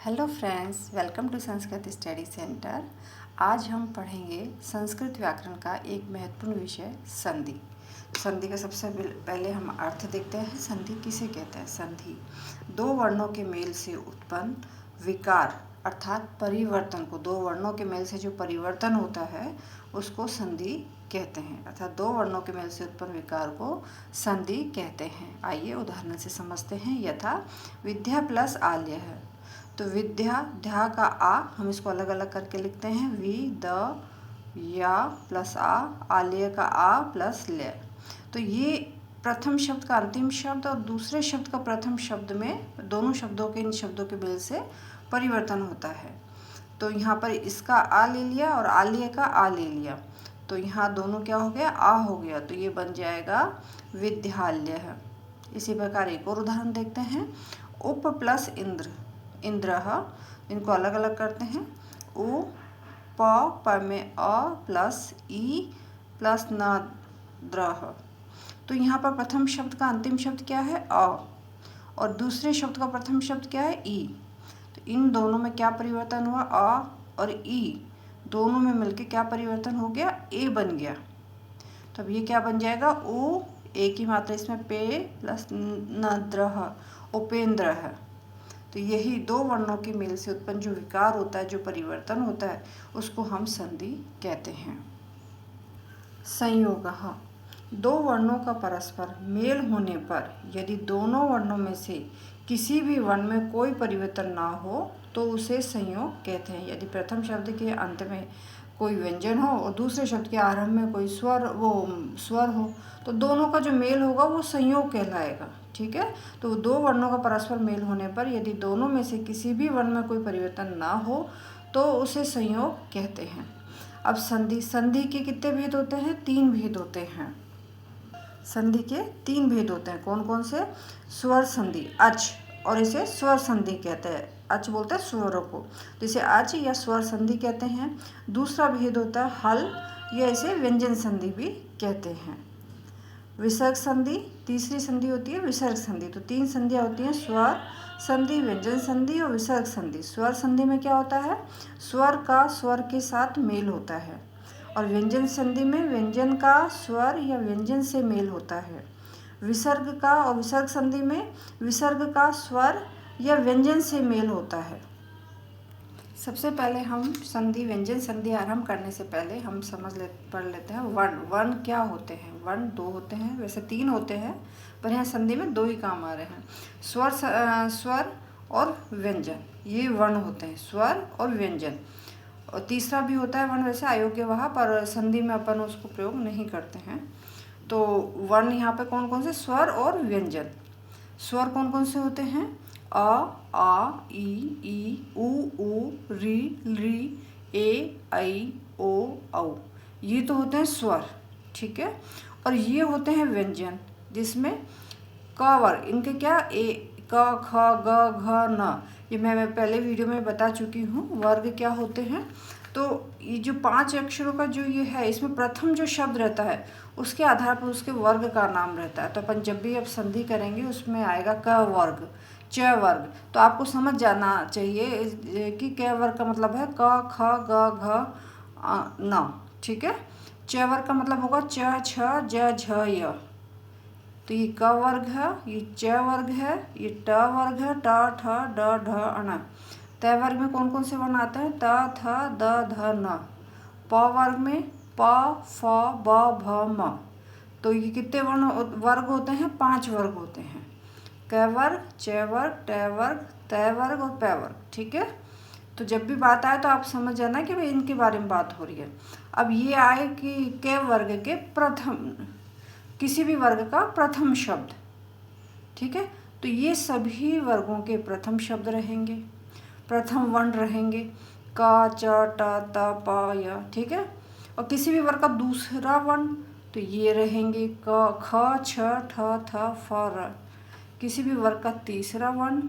Hello friends, welcome to Sanskrit study centre. आज हम पढ़ेंगे संस्कृत व्याकरण का एक महत्वपूर्ण विषय संधि। संधि का सबसे पहले हम अर्थ देखते हैं। संधि किसे कहते हैं? संधि दो वर्णों के मेल से उत्पन्न विकार अर्थात परिवर्तन को, दो वर्णों के मेल से जो परिवर्तन होता है उसको संधि कहते हैं। अर्थात दो वर्णों के मेल से उत्पन्न विकार को संधि कहते हैं। आइए उदाहरण से समझते हैं। यथा विद्या प्लस आल्य है, तो विद्या ध्या का आ हम इसको अलग अलग करके लिखते हैं। वि द या प्लस आ, आल्य का आ प्लस ल्य। तो ये प्रथम शब्द का अंतिम शब्द और दूसरे शब्द का प्रथम शब्द में, दोनों शब्दों के, इन शब्दों के मेल से परिवर्तन होता है। तो यहाँ पर इसका आ ले लिया और आल्य का आ ले लिया, तो यहाँ दोनों क्या हो गया? आ हो गया, तो ये बन जाएगा विद्यालय है। इसी प्रकार एक और उदाहरण देखते हैं। उप प्लस इंद्र, इंद्रः, इनको अलग अलग करते हैं। उ प में अ प्लस ई प्लस न द्रह। तो यहाँ पर प्रथम शब्द का अंतिम शब्द क्या है? अ, और दूसरे शब्द का प्रथम शब्द क्या है? ई। तो इन दोनों में क्या परिवर्तन हुआ? अ और ई दोनों में मिलके क्या परिवर्तन हो गया? ए बन गया। तो अब ये क्या बन जाएगा? उ, ए की मात्रा इसमें पे प्लस न द्रह, उपेंद्र है। तो यही दो वर्णों के मेल से उत्पन्न जो विकार होता है, जो परिवर्तन होता है, उसको हम संधि कहते हैं। संयोगः, दो वर्णों का परस्पर मेल होने पर यदि दोनों वर्णों में से किसी भी वर्ण में कोई परिवर्तन ना हो तो उसे संयोग कहते हैं। यदि प्रथम शब्द के अंत में कोई व्यंजन हो और दूसरे शब्द के आरंभ में कोई स्वर हो, तो दोनों का जो मेल होगा वो संयोग कहलाएगा। ठीक है, तो दो वर्णों का परस्पर मेल होने पर यदि दोनों में से किसी भी वर्ण में कोई परिवर्तन ना हो तो उसे संयोग कहते हैं। अब संधि के कितने भेद होते हैं? 3 भेद होते हैं। संधि के 3 भेद होते हैं। कौन कौन से? स्वर संधि, अच, और इसे स्वर संधि कहते हैं। अच बोलते हैं स्वरों को, तो इसे अच या स्वर संधि कहते हैं। दूसरा भेद होता है हल, या इसे व्यंजन संधि भी कहते हैं। विसर्ग संधि, तीसरी संधि होती है विसर्ग संधि। तो 3 संधियाँ होती हैं, स्वर संधि, व्यंजन संधि और विसर्ग संधि। स्वर संधि में क्या होता है? स्वर का स्वर के साथ मेल होता है, और व्यंजन संधि में व्यंजन का स्वर या व्यंजन से मेल होता है। विसर्ग का और विसर्ग संधि में विसर्ग का स्वर या व्यंजन से मेल होता है। सबसे पहले हम संधि व्यंजन संधि आरंभ करने से पहले हम पढ़ लेते हैं वर्ण। वर्ण क्या होते हैं? वर्ण 2 होते हैं, वैसे 3 होते हैं, पर यहाँ संधि में 2 ही काम आ रहे हैं। स्वर और व्यंजन, ये वर्ण होते हैं, स्वर और व्यंजन। और तीसरा भी होता है वर्ण, वैसे अयोग्य वहाँ, पर संधि में अपन उसको प्रयोग नहीं करते हैं। तो वर्ण यहाँ पे कौन कौन से? स्वर और व्यंजन। स्वर कौन कौन से होते हैं? अ, आ, ई, उ, री, ए, ऐ, ओ, औ। ये तो होते हैं स्वर। ठीक है, और ये होते हैं व्यंजन, जिसमें क वर्ग, इनके क्या? ए, क, ख, ग, घ, न, ये मैं पहले वीडियो में बता चुकी हूँ वर्ग क्या होते हैं। तो ये जो 5 अक्षरों का जो ये है, इसमें प्रथम जो शब्द रहता है उसके आधार पर उसके वर्ग का नाम रहता है। तो अपन जब भी अब संधि करेंगे उसमें आएगा क वर्ग, च वर्ग। तो आपको समझ जाना चाहिए कि क वर्ग का मतलब है क, ख, ग, घ, न। ठीक है, च वर्ग का मतलब होगा च, छ, ज, झ, य। तो ये क वर्ग है, ये च वर्ग है, ये ट वर्ग है, ट, ठ, ड, ढ, अण। त वर्ग में कौन कौन से वर्ण आते हैं? त, थ, द, ध, न। प वर्ग में प, फ, ब, भ, म। तो ये कितने वर्ग होते हैं? 5 वर्ग होते हैं। क वर्ग, च वर्ग, ट वर्ग, त वर्ग और प वर्ग। ठीक है, तो जब भी बात आए तो आप समझ जाना कि भाई इनके बारे में बात हो रही है। अब ये आए कि क वर्ग के प्रथम, किसी भी वर्ग का प्रथम शब्द। ठीक है, तो ये सभी वर्गों के प्रथम शब्द रहेंगे, प्रथम वर्ण रहेंगे, क, च, ट, त, प, य। ठीक है, और किसी भी वर्ग का दूसरा वर्ण तो ये रहेंगे क, ख, छ, ठ, थ, फ, र। किसी भी वर्ग का तीसरा वर्ण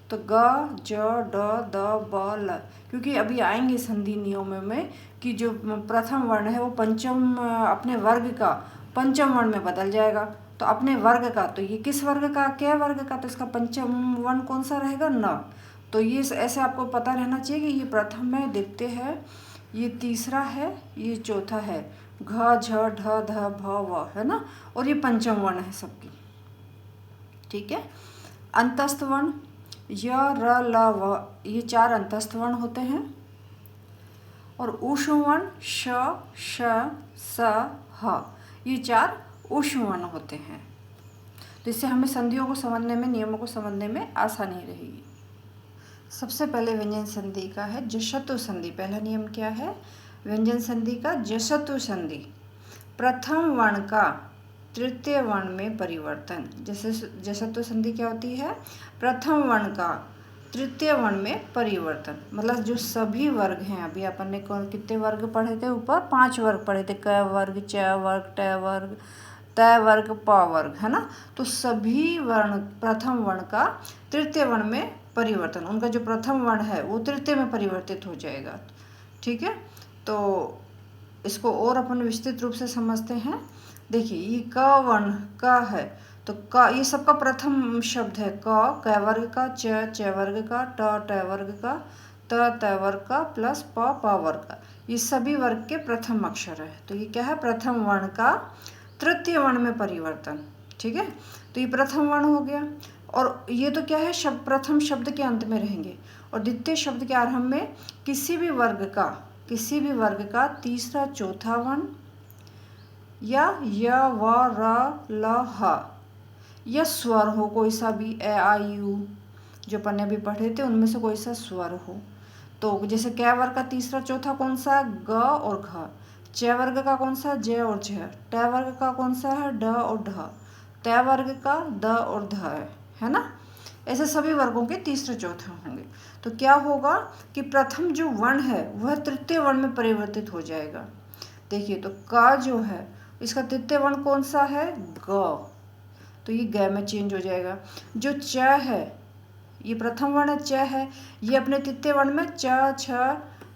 तो ग, ज, ड, द, ब, ल। क्योंकि अभी आएंगे संधि नियमों में कि जो प्रथम वर्ण है वो पंचम, अपने वर्ग का पंचम वर्ण में बदल जाएगा। तो अपने वर्ग का, तो ये किस वर्ग का? क्या वर्ग का? तो इसका पंचम वर्ण कौन सा रहेगा? न। तो ये ऐसे आपको पता रहना चाहिए कि ये प्रथम है, द्वितीय है, ये तीसरा है, ये चौथा है, घ झ ढ ध भ व, है ना, और ये पंचम वर्ण है सबकी। ठीक है। अंतस्थ वर्ण य र ल व, ये 4 अंतस्थ वर्ण होते हैं। और ऊष्म वर्ण श श स ह, ये 4 ऊष्म वर्ण होते हैं। तो इससे हमें संधियों को समझने में, नियमों को समझने में आसानी रहेगी। सबसे पहले व्यंजन संधि का है जशतु संधि। पहला नियम क्या है व्यंजन संधि का? जशतु संधि, प्रथम वर्ण का तृतीय वर्ण में परिवर्तन। जैसे जशतु संधि क्या होती है? प्रथम वर्ण का तृतीय वर्ण में परिवर्तन। मतलब जो सभी वर्ग हैं, अभी अपन ने कितने वर्ग पढ़े थे? ऊपर 5 वर्ग पढ़े थे, क वर्ग, च वर्ग, ट वर्ग, त वर्ग, प वर्ग, है ना। तो सभी वर्ण प्रथम वर्ण का तृतीय वर्ण में परिवर्तन, उनका जो प्रथम वर्ण है वो तृतीय में परिवर्तित हो जाएगा। ठीक है। तो इसको और अपन विस्तृत रूप से समझते हैं। देखिए ये क वर्ण का है, तो क ये सबका प्रथम शब्द है। क वर्ग का, च वर्ग का, ट वर्ग का, त वर्ग का, प्लस प वर्ग का, ये सभी वर्ग के प्रथम अक्षर है। तो ये क्या है? प्रथम वर्ण का तृतीय वर्ण में परिवर्तन। ठीक है। तो ये प्रथम वर्ण हो गया। और ये तो क्या है? शब्द प्रथम शब्द के अंत में रहेंगे। और द्वितीय शब्द के आरंभ में किसी भी वर्ग का तीसरा चौथा वर्ण या य व र ल ह या स्वर हो, कोई सा भी, ए आई यू जो अपन ने अभी पढ़े थे उनमें से कोई सा स्वर हो। तो जैसे क वर्ग का तीसरा चौथा कौन सा? ग और घ। च वर्ग का कौन सा? ज और झ। ट वर्ग का कौन सा है? ड और ढ। त वर्ग का द और ध है ना। ऐसे सभी वर्गों के तीसरे चौथे होंगे। तो क्या होगा कि प्रथम जो वर्ण है वह तृतीय वर्ण में परिवर्तित हो जाएगा। देखिए तो क जो है इसका तृतीय वर्ण कौन सा है? ग, तो ये ग में चेंज हो जाएगा। जो च है ये प्रथम वर्ण च है, ये अपने तृतीय वर्ण में च छ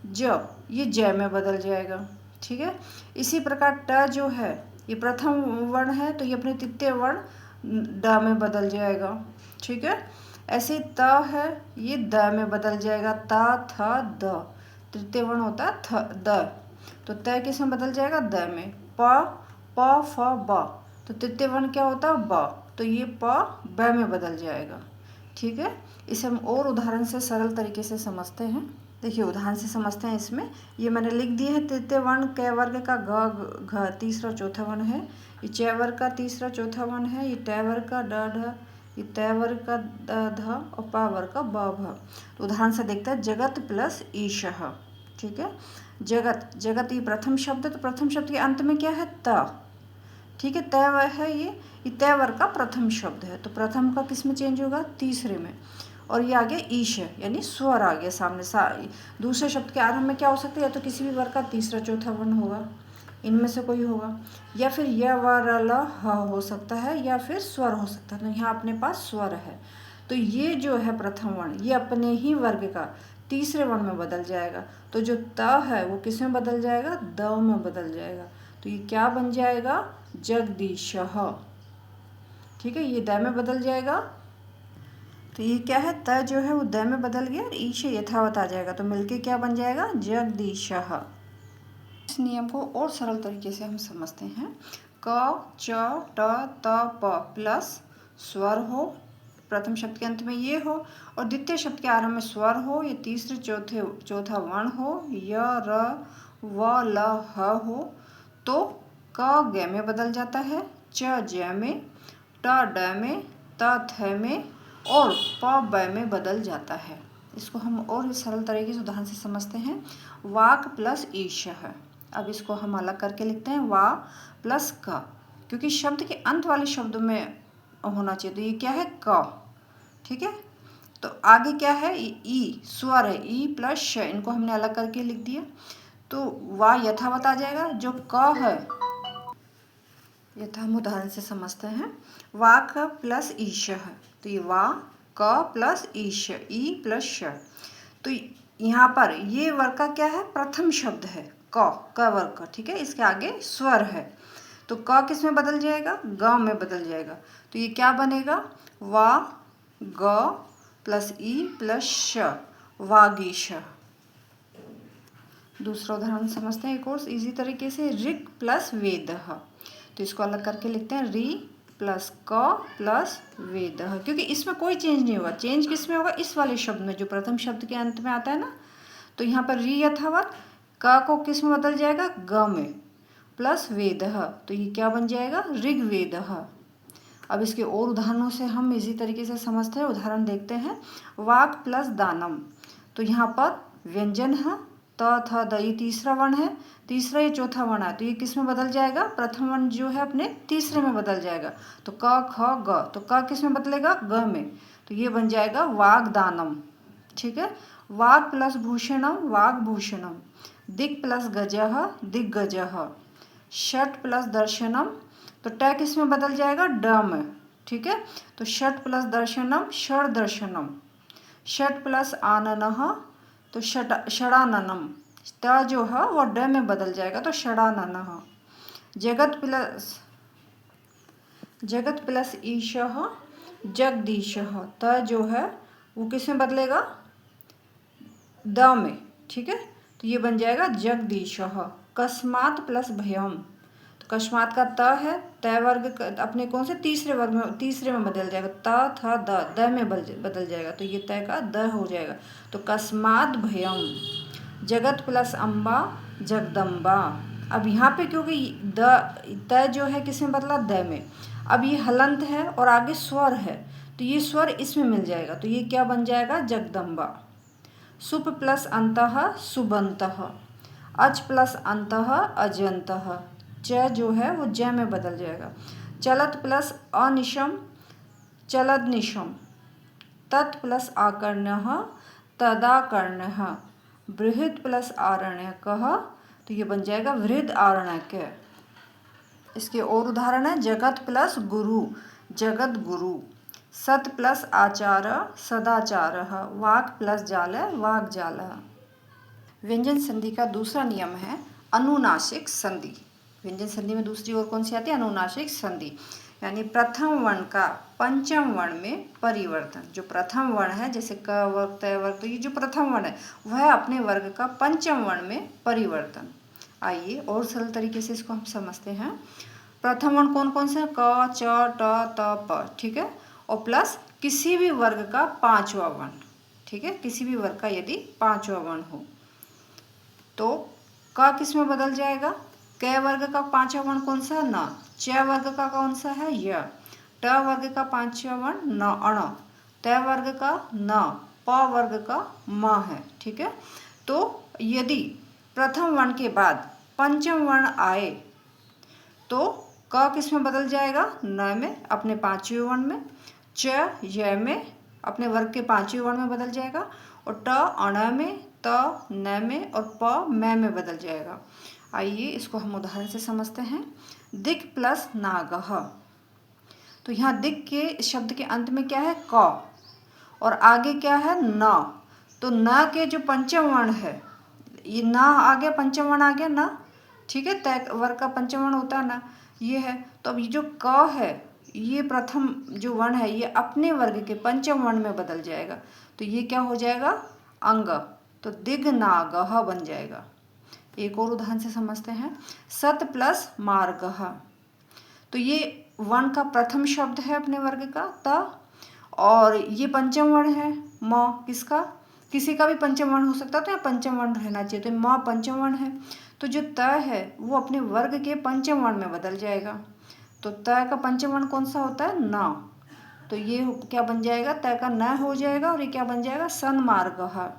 ज, ये ज में बदल जाएगा। ठीक है। इसी प्रकार ट जो है ये प्रथम वर्ण है, तो ये अपने तृतीय वर्ण ड में बदल जाएगा। ठीक है। ऐसे त है ये द में बदल जाएगा। ता थ द, तृतीय वर्ण होता है थ द, तो त किस में बदल जाएगा? द में। प फ ब, तो तृतीय वर्ण क्या होता है? ब, तो ये प ब में बदल जाएगा। ठीक है। इसे हम और उदाहरण से सरल तरीके से समझते हैं। देखिए उदाहरण से समझते हैं। इसमें ये मैंने लिख दिए हैं तृतीय वर्ण क वर्ग का ग घ तीसरा चौथा वर्ण है, ये च वर्ग का तीसरा चौथा वर्ण है, ये ट वर्ग का ड ढ, ये त वर्ग का द ध और प वर्ग का ब भ। तो उदाहरण से देखते हैं। जगत प्लस ईशः। ठीक है। जगत, जगत ये प्रथम शब्द है, तो प्रथम शब्द के अंत में क्या है? त। ठीक है। त है ये त वर्ग का प्रथम शब्द है, तो प्रथम का किस में चेंज होगा? तीसरे में। और ये आगे ईश है यानी स्वर आ गया सामने। दूसरे शब्द के आरंभ में क्या हो सकता है? या तो किसी भी वर्ग का तीसरा चौथा वर्ण होगा, इनमें से कोई होगा, या फिर य व र ल ह हो सकता है, या फिर स्वर हो सकता है। तो यहाँ अपने पास स्वर है, तो ये जो है प्रथम वर्ण ये अपने ही वर्ग का तीसरे वर्ण में बदल जाएगा। तो जो त है वो किस में बदल जाएगा? द में बदल जाएगा। तो ये क्या बन जाएगा? जगदीशः। ठीक है। ये द में बदल जाएगा, तो ये क्या है? त जो है वो द में बदल गया और ईश यथावत आ जाएगा, तो मिलके क्या बन जाएगा? जगदीशः। इस नियम को और सरल तरीके से हम समझते हैं। क च ट त प प्लस स्वर हो, प्रथम शब्द के अंत में ये हो, और द्वितीय शब्द के आरंभ में स्वर हो, ये तीसरे चौथा वर्ण हो, य र व ल ह हो, तो क ग में बदल जाता है, च ज में, ट ड में, त थ में और प ब में बदल जाता है। इसको हम और सरल तरीके से उदाहरण से समझते हैं। वाक प्लस ईशः। अब इसको हम अलग करके लिखते हैं। वा प्लस क, क्योंकि शब्द के अंत वाले शब्दों में होना चाहिए, तो ये क्या है? क। ठीक है। तो आगे क्या है? ई स्वर है, ई प्लस श, इनको हमने अलग करके लिख दिया, तो वा यथावत आ जाएगा। जो क है यथा हम उदाहरण से समझते हैं। वाक प्लस ईशः, तो ये वा क प्लस ईश, ई प्लस श, तो यहाँ पर ये वर्ग का क्या है? प्रथम शब्द है क वर्ग का। ठीक है। इसके आगे स्वर है, तो क किस में बदल जाएगा? ग में बदल जाएगा। तो ये क्या बनेगा? वा ग प्लस ई प्लस श, वागीश। दूसरा उदाहरण समझते हैं एक और इजी तरीके से, ऋक् प्लस वेदः। तो इसको अलग करके लिखते हैं, रि प्लस क प्लस वेदः, क्योंकि इसमें कोई चेंज नहीं होगा। चेंज किस में होगा? इस वाले शब्द में, जो प्रथम शब्द के अंत में आता है ना। तो यहाँ पर रि यथावत, क को किस में बदल जाएगा? ग में, प्लस वेदः, तो ये क्या बन जाएगा? ऋग्वेदः। अब इसके और उदाहरणों से हम इसी तरीके से समझते हैं। उदाहरण देखते हैं, वाक् प्लस दानम। तो यहाँ पर व्यंजन है त थ द, ये तीसरा वर्ण है, तीसरा ये चौथा वर्ण है, तो ये किस में बदल जाएगा? प्रथम वर्ण जो है अपने तीसरे में बदल जाएगा। तो क ख ग, तो क किस में बदलेगा? ग में, तो ये बन जाएगा वाग्दानम। ठीक है। वाक् प्लस भूषणम, वाग्भूषणम। दिक् प्लस गजः, दिग्गजः। षट् प्लस दर्शनम, तो ट किस में बदल जाएगा? ड में। ठीक है। तो षट् प्लस दर्शनम, षड् दर्शनम। षट् प्लस आननः, तो षडाननम। त जो है वो ड में बदल जाएगा, तो षडाननः। जगत प्लस ईशः, जगदीशः। त जो है वो किस में बदलेगा? द में। ठीक है। तो ये बन जाएगा जगदीशः। कस्मात् प्लस भयम, तो कस्मात् का त है, त वर्ग अपने कौन से? तीसरे वर्ग में, तीसरे में बदल जाएगा। त थ द में बदल जाएगा, तो ये त का द हो जाएगा। तो कस्मात् भयम। जगत प्लस अम्बा, जगदम्बा। अब यहाँ पे क्योंकि त जो है किस में बदला? द में। अब ये हलंत है और आगे स्वर है, तो ये स्वर इसमें मिल जाएगा, तो ये क्या बन जाएगा? जगदम्बा। सुप प्लस अंतः, सुबंतः। अच प्लस अंतः, अजंतः। च जो है वो ज में बदल जाएगा। चलत प्लस अनिशम, चलदनिशम। तत् प्लस आकर्ण्यः, तदाकर्ण्यः। बृहत् प्लस आरण्यकः, तो ये बन जाएगा वृहद आरण्यक। इसके और उदाहरण है, जगत प्लस गुरु, जगत गुरु। सत प्लस आचार, सदाचारः। वाक् प्लस जाल, वाग्जालः। व्यंजन संधि का दूसरा नियम है अनुनासिक संधि। व्यंजन संधि में दूसरी और कौन सी आती है? अनुनासिक संधि, यानी प्रथम वर्ण का पंचम वर्ण में परिवर्तन। जो प्रथम वर्ण है, जैसे क वर्ग, त वर्ग, तो ये जो प्रथम वर्ण है वह अपने वर्ग का पंचम वर्ण में परिवर्तन। आइए और सरल तरीके से इसको हम समझते हैं। प्रथम वर्ण कौन कौन से हैं? क, च, ट, त, प। ठीक है। और प्लस किसी भी वर्ग का पांचवा वर्ण। ठीक है। किसी भी वर्ग का यदि पांचवा वर्ण हो, तो क किस में बदल जाएगा? क वर्ग का पांचवा वर्ण कौन सा? न। च वर्ग का कौन सा है? य। ट वर्ग का पांचवा वर्ण न, अण। त वर्ग का न, प वर्ग का म है। ठीक है। तो यदि प्रथम वर्ण के बाद पंचम वर्ण आए, तो क किस में बदल जाएगा? न में, अपने पांचवें वर्ण में। च य में, अपने वर्ग के पांचवें वर्ण में बदल जाएगा। और ट अण में, त न में, और प म में बदल जाएगा। आइए इसको हम उदाहरण से समझते हैं। दिक् प्लस नागः। तो यहाँ दिक् के शब्द के अंत में क्या है? क, और आगे क्या है? न। तो न के जो पंचम वर्ण है, ये न आ गया, पंचम वर्ण आ गया न। ठीक है। तय वर्ग का पंचम वर्ण होता है ना, ये है। तो अब ये जो क है, ये प्रथम जो वर्ण है, ये अपने वर्ग के पंचम वर्ण में बदल जाएगा, तो ये क्या हो जाएगा? अंग। तो दिग्नागः बन जाएगा। एक और उदाहरण से समझते हैं। सत प्लस मार्गः। तो ये वर्ण का प्रथम शब्द है अपने वर्ग का त, और ये पंचम वर्ण है म। किसका? किसी का भी पंचम वर्ण हो सकता है, तो यहाँ पंचम वर्ण रहना चाहिए, तो म पंचम वर्ण है। तो जो त है वो अपने वर्ग के पंचम वर्ण में बदल जाएगा। तो त का पंचम वर्ण कौन सा होता है? न। तो ये क्या बन जाएगा? त का न हो जाएगा, और ये क्या बन जाएगा? सन्मार्गः।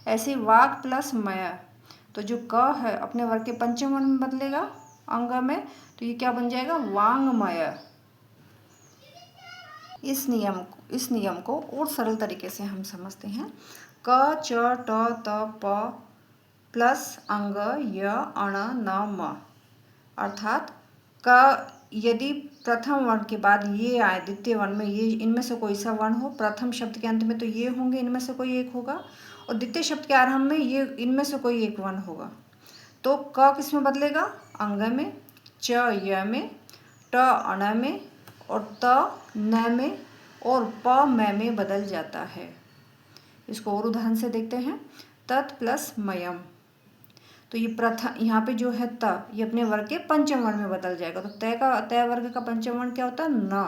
ऐसे वाक् प्लस मय। तो जो क है अपने वर्ग के पंचम वर्ण में बदलेगा अंग में, तो ये क्या बन जाएगा? वांग्मय। इस नियम को और सरल तरीके से हम समझते हैं। क, च, ट, त, प प्लस अंग य, अण, न, म। अर्थात क यदि प्रथम वर्ण के बाद ये आए, द्वितीय वर्ण में ये, इनमें से कोई सा वर्ण हो, प्रथम शब्द के अंत में तो ये होंगे, इनमें से कोई एक होगा, और द्वितीय शब्द के आरंभ में ये, इनमें से कोई एक वर्ण होगा। तो क किस में बदलेगा? अंग में, च य में, ट अण में, और त न में, और प में बदल जाता है। इसको और उदाहरण से देखते हैं। तत् प्लस मयम, तो ये प्रथम यहाँ पे जो है त, ये अपने वर्ग के पंचम वर्ण में बदल जाएगा। तो तय वर्ग का पंचम वर्ण क्या होता है? न।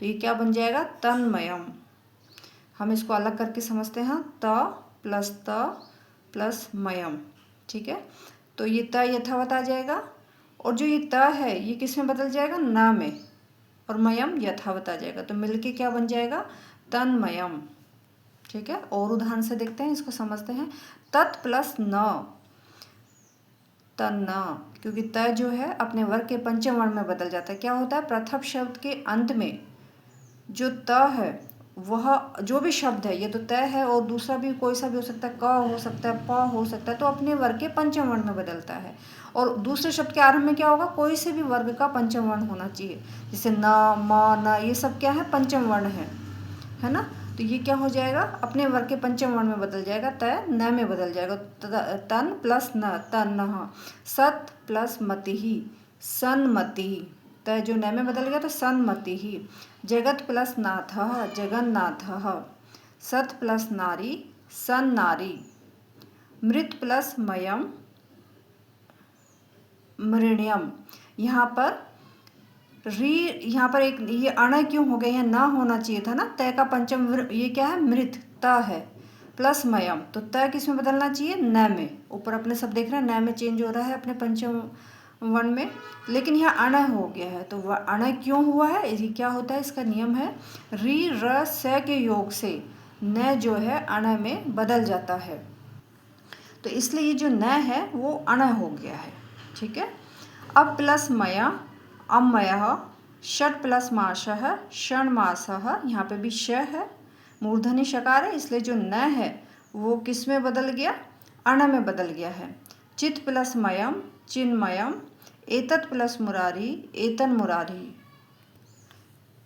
तो ये क्या बन जाएगा? तन्मयम। हम इसको अलग करके समझते हैं। त प्लस मयम, ठीक है। तो ये त यथावत आ जाएगा, और जो ये त है ये किस में बदल जाएगा? न में, और मयम यथावत आ जाएगा। तो मिलके क्या बन जाएगा? तन्मयम, ठीक है। और उदाहरण से देखते हैं, इसको समझते हैं। तत् प्लस न, तन्न, क्योंकि त जो है अपने वर्ग के पंचम वर्ण में बदल जाता है। क्या होता है? प्रथम शब्द के अंत में जो त है, वह जो भी शब्द है, ये तो तय है, और दूसरा भी कोई सा भी हो सकता है, क हो सकता है, प हो सकता है, तो अपने वर्ग के पंचम वर्ण में बदलता है। और दूसरे शब्द के आरंभ में क्या होगा? कोई से भी वर्ग का पंचम वर्ण होना चाहिए। जैसे न, म, न, ये सब क्या है? पंचम वर्ण है ना। तो ये क्या हो जाएगा? अपने वर्ग के पंचम वर्ण में बदल जाएगा। तय न में बदल जाएगा। तन प्लस न, तन। सत प्लस मति, सन्मति। तय जो न में बदल गया तो सन्मति। जगत प्लस नाथ, जगन्नाथ। सत प्लस नारी, सन्नारी। मृत प्लस मयम, मृण्यम। यहाँ पर एक ये अण क्यों हो गया? यहाँ ना होना चाहिए था ना। तय का पंचम ये क्या है? मृत, त है, प्लस मयम। तो त किस में बदलना चाहिए? न में। ऊपर अपने सब देख रहे हैं, न में चेंज हो रहा है अपने पंचम वर्ण में, लेकिन यहाँ अण हो गया है। तो वह अण क्यों हुआ है? ये क्या होता है? इसका नियम है, री र स के योग से न जो है अण में बदल जाता है। तो इसलिए ये जो न है वो अण हो गया है, ठीक है। अब प्लस मया, अमयः। षट प्लस मासः, षण्मासः। यहाँ पे भी श है, मूर्धनी शकार है, इसलिए जो न है वो किस में बदल गया? अण में बदल गया है। चित प्लस मयम, चिन्मयम। एतत् प्लस मुरारी, एतन मुरारी।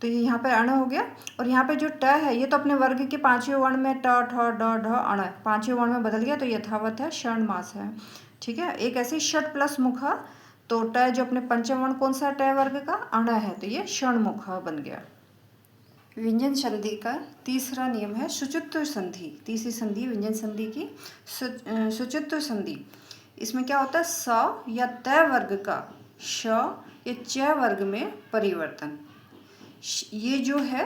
तो ये यहाँ पे अण हो गया। और यहाँ पे जो ट है ये तो अपने वर्ग के पांचवें वर्ण में ट, ठ, ड, ढ, अण पांचवें वर्ण में बदल गया, तो यथावत है, षण्मास है, ठीक है। एक ऐसे षट प्लस मुख, तो ट जो अपने पंचम वर्ण कौन सा? ट वर्ग का अण है, तो ये षण्मुख बन गया। व्यंजन संधि का तीसरा नियम है शुचित्व संधि। तीसरी संधि व्यंजन संधि की शुचित्व संधि। इसमें क्या होता है? स या त वर्ग का श या च वर्ग में परिवर्तन। ये जो है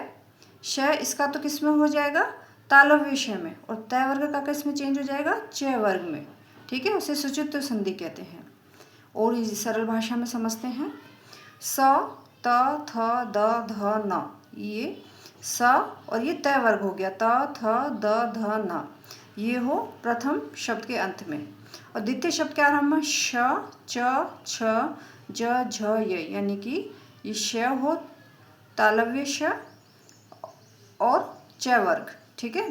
श, इसका तो किस में हो जाएगा? तालव्य श में, और त वर्ग का किस में चेंज हो जाएगा? च वर्ग में, ठीक है। उसे शुचित्व संधि कहते हैं। और ये सरल भाषा में समझते हैं। स, त, थ, द, ध, न। ये स और ये त वर्ग हो गया, त, थ, द, ध, न। ये हो प्रथम शब्द के अंत में। और द्वितीय शब्द के आरंभ में श, च, छ, ज, झ, य, यानी कि ये श हो तालव्य श और च वर्ग, ठीक है।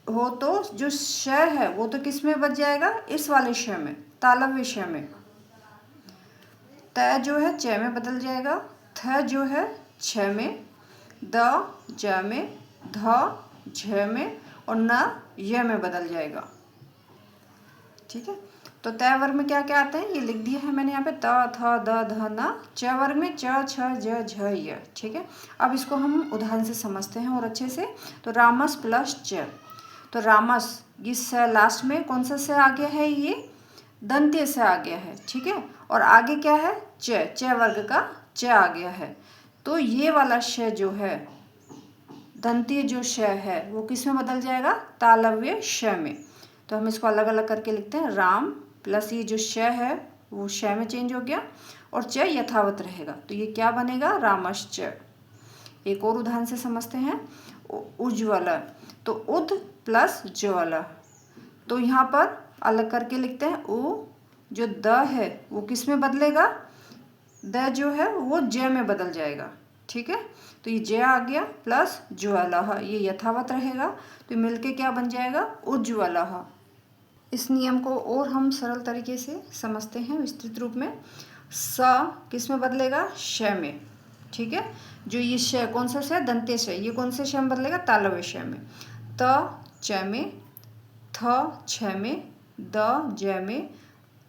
हो तो जो श है वो तो किस में बच जाएगा? इस वाले श में, तालव्य श में। त जो है च में बदल जाएगा, थ जो है छ में, द ज में, ध झ में, और न य में बदल जाएगा, ठीक है। तो त वर्ग में क्या क्या आते हैं ये लिख दिया है मैंने यहाँ पे, त, थ, द, ध, न। च वर्ग में च, छ, ज, झ, य, ठीक है। अब इसको हम उदाहरण से समझते हैं और अच्छे से। तो रामस प्लस च, तो रामस ये स लास्ट में कौन सा से आ गया है? ये दंत्य से आ गया है, ठीक है। और आगे क्या है? च वर्ग का च आ गया है। तो ये वाला श जो है, दंत्य जो श है, वो किस में बदल जाएगा? तालव्य श में। तो हम इसको अलग अलग करके लिखते हैं। राम प्लस ये जो श है वो श में चेंज हो गया, और च यथावत रहेगा, तो ये क्या बनेगा? रामश्च। एक और उदाहरण से समझते हैं। उज्ज्वल, तो उद प्लस ज्वल, तो यहाँ पर अलग करके लिखते हैं। उ जो द है वो किस में बदलेगा? द जो है वो ज में बदल जाएगा, ठीक है। तो ये ज आ गया, प्लस ज्वलः, ये यथावत रहेगा, तो मिलके क्या बन जाएगा? उज्ज्वलः। इस नियम को और हम सरल तरीके से समझते हैं विस्तृत रूप में। स किस में बदलेगा? श में, ठीक है। जो ये श कौन सा श? दंत्य श, ये कौन से श में बदलेगा? तालव्य श में। त च में, थ छ में, द ज में,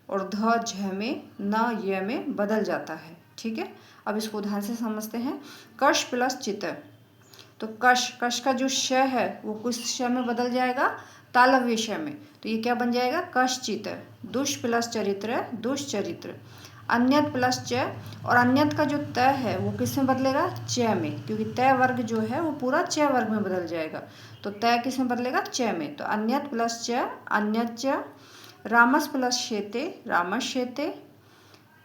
और ध झ में, न य में बदल जाता है, ठीक है। अब इसको उदाहरण से समझते हैं। कश प्लस चित, तो कश, कश का जो श है वो किस श में बदल जाएगा, तालव्य श में। तो ये क्या बन जाएगा, कश्चित। दुष प्लस चरित्र, दुष्चरित्र। अन्यत प्लस च, और अन्यत का जो त है वो किस में बदलेगा, च में, क्योंकि त वर्ग जो है वो पूरा च वर्ग में बदल जाएगा। तो त किस में बदलेगा, च में। तो अन्यत प्लस च, अन्यत च। रामस प्लस शेते, रामश्येते।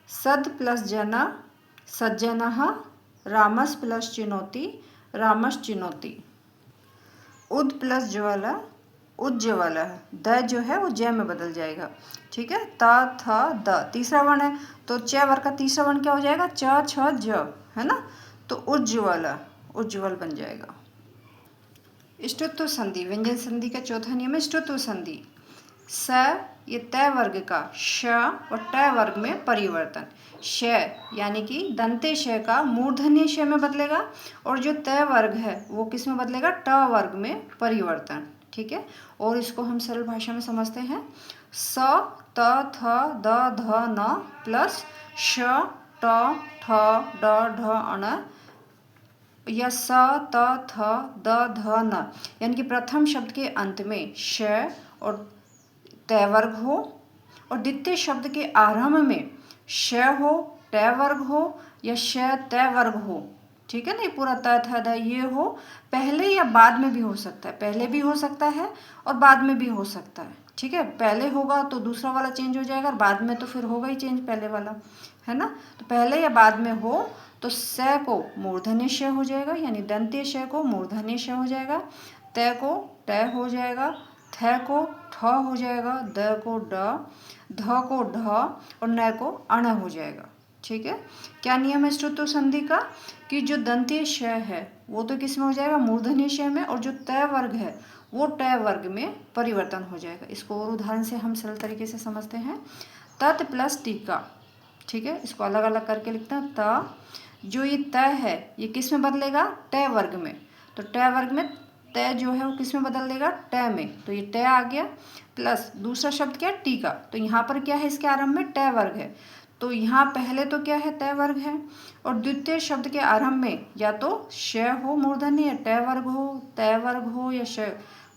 सद प्लस जना, सज्जनः। रामस plus चिनोति, रामश्चिनोति। Ud plus Jwala, Ujjwala. The जो है वो ज में बदल जाएगा। ठीक है, त थ द तीसरा वर्ण है, तो च वर्ग का तीसरा वर्ण क्या हो जाएगा, च छ ज, है ना। तो उज्ज्वला, उज्ज्वल बन जाएगा। इष्टुत्व संधि, व्यंजन संधि का चौथा नियम है इष्टुत्व संधि। स, ये त वर्ग का श और ट वर्ग में परिवर्तन। श यानी कि दंते श का मूर्धन्य श में बदलेगा, और जो त वर्ग है वो किस में बदलेगा, ट वर्ग में परिवर्तन। ठीक है, और इसको हम सरल भाषा में समझते हैं। स त थ द ध न प्लस श ट ठ ड ढ अण, या स त थ द ध न, यानी कि प्रथम शब्द के अंत में श और त वर्ग हो, और द्वितीय शब्द के आरंभ में श हो, ट वर्ग हो, या श त वर्ग हो। ठीक है ना, ये पूरा त थ द ये हो, पहले या बाद में भी हो सकता है, पहले भी हो सकता है और बाद में भी हो सकता है। ठीक है, पहले होगा तो दूसरा वाला चेंज हो जाएगा, और बाद में तो फिर होगा ही चेंज पहले वाला, है ना। तो पहले या बाद में हो तो स को मूर्धन्य श हो जाएगा, यानी दंत्य श को मूर्धन्य श हो जाएगा, त को ट हो जाएगा, थ को ठ हो जाएगा, द को ड, ध को ढ, और न को अण हो जाएगा। ठीक है, क्या नियम है इष्टुत्व संधि का, कि जो दंत्य श है वो तो किस में हो जाएगा, मूर्धन्य श में, और जो त वर्ग है वो ट वर्ग में परिवर्तन हो जाएगा। इसको और उदाहरण से हम सरल तरीके से समझते हैं। तत् प्लस टीका। ठीक है, इसको अलग अलग करके लिखते हैं। त, जो ये त है ये किस में बदलेगा, ट वर्ग में। तो ट वर्ग में त जो है वो किस में बदल देगा, ट में। तो ये ट आ गया, प्लस दूसरा शब्द क्या है, टीका। तो यहाँ पर क्या है, इसके आरंभ में ट वर्ग है, तो यहाँ पहले तो क्या है, त वर्ग है, और द्वितीय शब्द के आरंभ में या तो श हो मूर्धन्य, या ट वर्ग हो, त वर्ग हो, या श,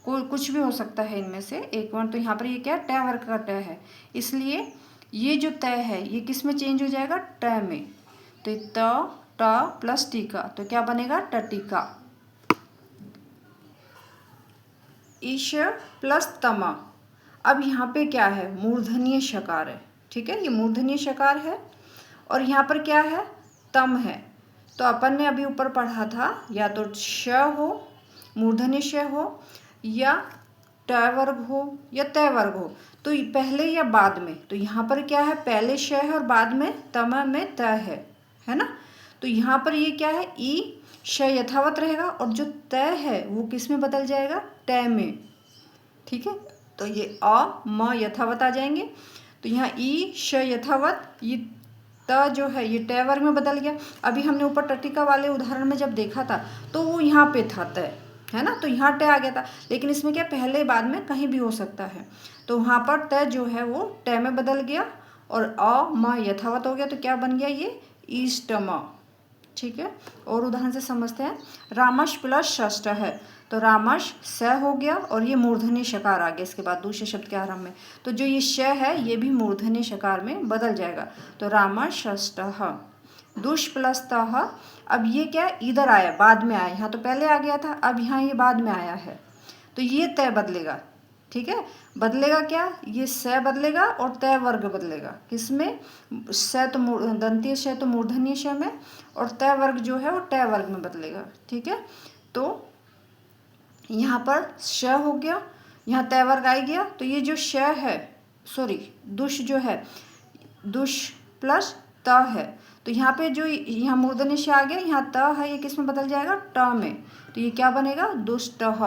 कोई कुछ भी हो सकता है इनमें से एक वर्ण। तो यहाँ पर ये क्या है, ट वर्ग का ट है, इसलिए ये जो त है ये किस में चेंज हो जाएगा, ट में। तो त ट प्लस टीका, तो क्या बनेगा, टटीका। ईश प्लस तमा। अब यहाँ पे क्या है, मूर्धन्य शकार है। ठीक है, ये मूर्धन्य शकार है, और यहाँ पर क्या है, तम है। तो अपन ने अभी ऊपर पढ़ा था, या तो श हो, मूर्धन्य श हो, या ट वर्ग हो, या त वर्ग हो, तो पहले या बाद में। तो यहाँ पर क्या है, पहले श है और बाद में तम में त है ना। तो यहाँ पर ये क्या है, ई श यथावत रहेगा, और जो त है वो किस में बदल जाएगा, ट में। ठीक है, तो ये अ म यथावत आ जाएंगे। तो यहाँ ई श यथावत, ये त जो है ये ट वर्ग में बदल गया। अभी हमने ऊपर टटिका वाले उदाहरण में जब देखा था तो वो यहाँ पे था त, है ना, तो यहाँ ट आ गया था, लेकिन इसमें क्या पहले बाद में कहीं भी हो सकता है। तो वहाँ पर त जो है वो ट में बदल गया, और अ म यथावत हो गया, तो क्या बन गया, ये ईष्टम। ठीक है, और उदाहरण से समझते हैं। रामश प्लस षष्ठ है, तो रामश स हो गया, और ये मूर्धन्य शकार आ गया इसके बाद दूसरे शब्द के आरंभ में। तो जो ये श है ये भी मूर्धन्य शकार में बदल जाएगा, तो रामषष्ठः। दुष प्लस तः, अब ये क्या इधर आया, बाद में आया, यहाँ तो पहले आ गया था, अब यहाँ ये बाद में आया है, तो ये त बदलेगा। ठीक है, बदलेगा क्या, ये स बदलेगा और त वर्ग बदलेगा। किसमें, स तो दंतीय श तो मूर्धन्य श में, और त वर्ग जो है वो ट वर्ग में बदलेगा। ठीक है, तो यहाँ पर श हो गया, यहाँ त वर्ग आ गया, तो ये जो श है, सॉरी दुष जो है, दुष प्लस त है, तो यहाँ पे जो यहाँ मूर्धन्य श आ गया, यहाँ त है, ये किस में बदल जाएगा, ट में। तो ये क्या बनेगा, दुष्टः।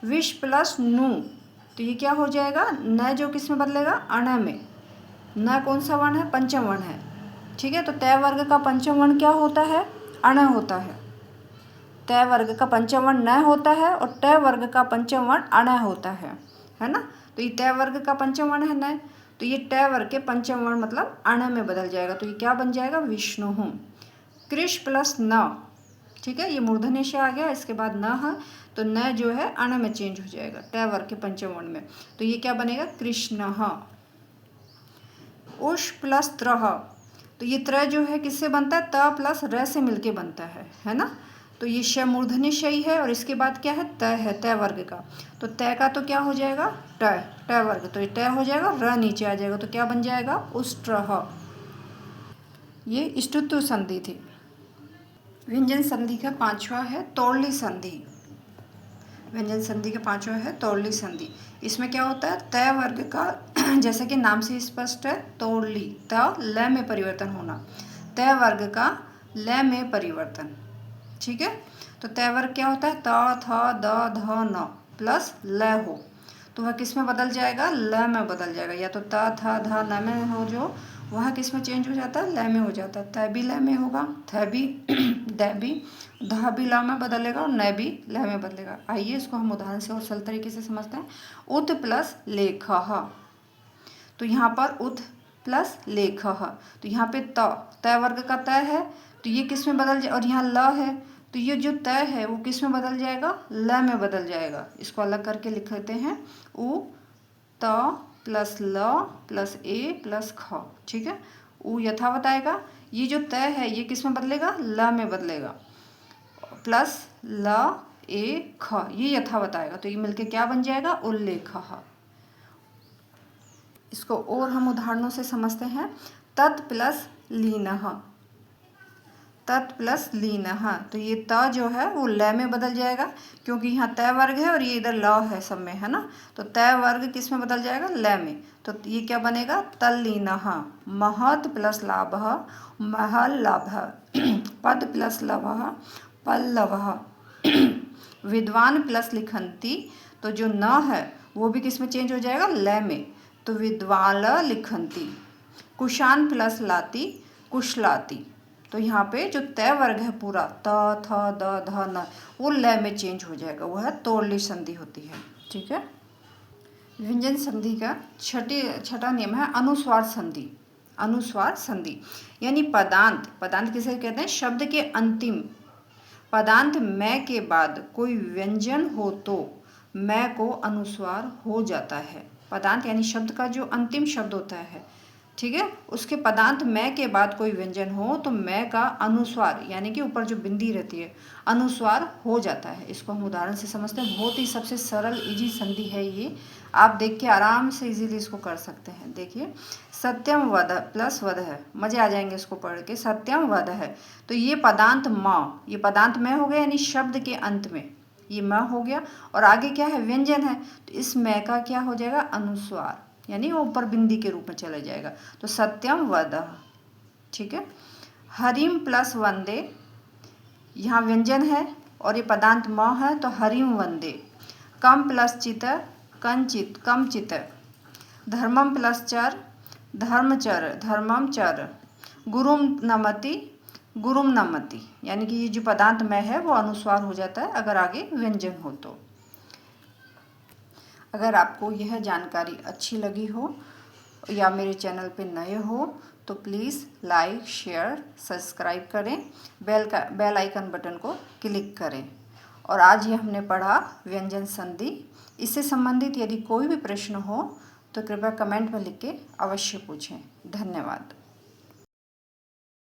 विष प्लस नु, तो ये क्या हो जाएगा, न जो किस में बदलेगा, अण में। न कौन सा वर्ण है, पंचम वर्ण है। ठीक है, तो त वर्ग का पंचम वर्ण क्या होता है, अण होता है। त वर्ग का पंचम वर्ण न होता है, और ट वर्ग का पंचम वर्ण अण होता है ना। तो ये त वर्ग का पंचम वर्ण है न, तो ये ट वर्ग के पंचम वर्ण मतलब अण में बदल जाएगा, तो ये क्या बन जाएगा, विष्णु। कृष प्लस न। ठीक है, ये मूर्धन्य श आ गया, इसके बाद न है तो न जो है अण में चेंज हो जाएगा, ट वर्ग के पंचम वर्ण में। तो ये क्या बनेगा, कृष्णः। उष प्लस त्रह, तो ये त्र जो है किससे बनता है, त प्लस र से मिलके बनता है ना। तो ये श मूर्धन्य श ही है और इसके बाद क्या है, त है, त वर्ग का। तो त का तो क्या हो जाएगा, ट वर्ग, तो ये ट हो जाएगा, र नीचे आ जाएगा, तो क्या बन जाएगा, उष्ट्रः। ये इष्टुत्व संधि थी। व्यंजन संधि का पांचवा है तौड़ली संधि। व्यंजन संधि का पांचवा है तौड़ली संधि। इसमें क्या होता है, त वर्ग का जैसे कि नाम से स्पष्ट है, तौड़ली, त ल में परिवर्तन होना, त वर्ग का ल में परिवर्तन, ठीक है। तो त वर्ग क्या होता है, त थ द ध न प्लस ल हो, तो वह किस में बदल जाएगा, ल में बदल जाएगा, या तो त थ ध न में हो, जो वह किस में चेंज हो जाता है, ल में हो जाता है। त भी ल में होगा, थ भी, द भी, ध भी ल में बदलेगा और न भी ल में बदलेगा। आइए इसको हम उदाहरण से और सरल तरीके से समझते हैं। उत प्लस लेखः, तो यहाँ पर उत प्लस लेखः, तो यहाँ पे त वर्ग का त है, तो ये किस में बदल जाए, और यहाँ ल है, तो ये जो त है वो किस में बदल जाएगा, ल में बदल जाएगा। इसको अलग करके लिख लेते हैं, उ त प्लस ल प्लस ए प्लस ख, ठीक है। उ यथावत आएगा, ये जो त है ये किस में बदलेगा, ल में बदलेगा, प्लस ल ए ख, ये यथावत आएगा, तो ये मिलके क्या बन जाएगा, उल्लेखः। इसको और हम उदाहरणों से समझते हैं। तत् प्लस लीनः, तत् प्लस लीनः, तो ये त जो है वो ल में बदल जाएगा, क्योंकि यहाँ त वर्ग है और ये इधर ल है सब में, है ना। तो त वर्ग किस में बदल जाएगा, ल में, तो ये क्या बनेगा, तल्लीनः। महत् प्लस लाभः, महल लाभः। पद प्लस लवः, पल्लवः। विद्वान प्लस लिखन्ति, तो जो न है वो भी किस में चेंज हो जाएगा, ल में, तो विद्वाल लिखन्ति। कुशान प्लस लाति, कुशलाति, तो यहाँ पे जो त वर्ग है पूरा, त थ द ध न, वो ल में चेंज हो जाएगा, वो है तौड़ली संधि होती है, ठीक है। व्यंजन संधि का छठा नियम है अनुस्वार संधि। अनुस्वार संधि यानी पदांत, पदांत किसे कहते हैं, शब्द के अंतिम पदांत मैं के बाद कोई व्यंजन हो तो मैं को अनुस्वार हो जाता है। पदांत यानी शब्द का जो अंतिम शब्द होता है, ठीक है, उसके पदांत मैं के बाद कोई व्यंजन हो तो मैं का अनुस्वार यानी कि ऊपर जो बिंदी रहती है, अनुस्वार हो जाता है। इसको हम उदाहरण से समझते हैं। बहुत ही सबसे सरल इजी संधि है ये, आप देख के आराम से इजीली इसको कर सकते हैं। देखिए, सत्यम वद प्लस वद है, मजे आ जाएंगे इसको पढ़ के। सत्यम वद है, तो ये पदांत म, ये पदांत मैं हो गया यानी शब्द के अंत में ये म हो गया, और आगे क्या है, व्यंजन है, तो इस मैं का क्या हो जाएगा, अनुस्वार, यानी वो ऊपर बिंदी के रूप में चला जाएगा। तो सत्यम वद, ठीक है। हरिम प्लस वंदे, यहाँ व्यंजन है और ये पदांत म है, तो हरिम वंदे। कम प्लस चित, कंचित, कम चित। धर्मम प्लस चर, धर्मचर, धर्मम चर। गुरुम नमति, गुरुम नमति, यानी कि ये जो पदांत में है वो अनुस्वार हो जाता है अगर आगे व्यंजन हो तो। अगर आपको यह जानकारी अच्छी लगी हो या मेरे चैनल पे नए हो तो प्लीज़ लाइक, शेयर, सब्सक्राइब करें, बेल आइकन बटन को क्लिक करें। और आज ये हमने पढ़ा व्यंजन संधि। इससे संबंधित यदि कोई भी प्रश्न हो तो कृपया कमेंट में लिख के अवश्य पूछें। धन्यवाद।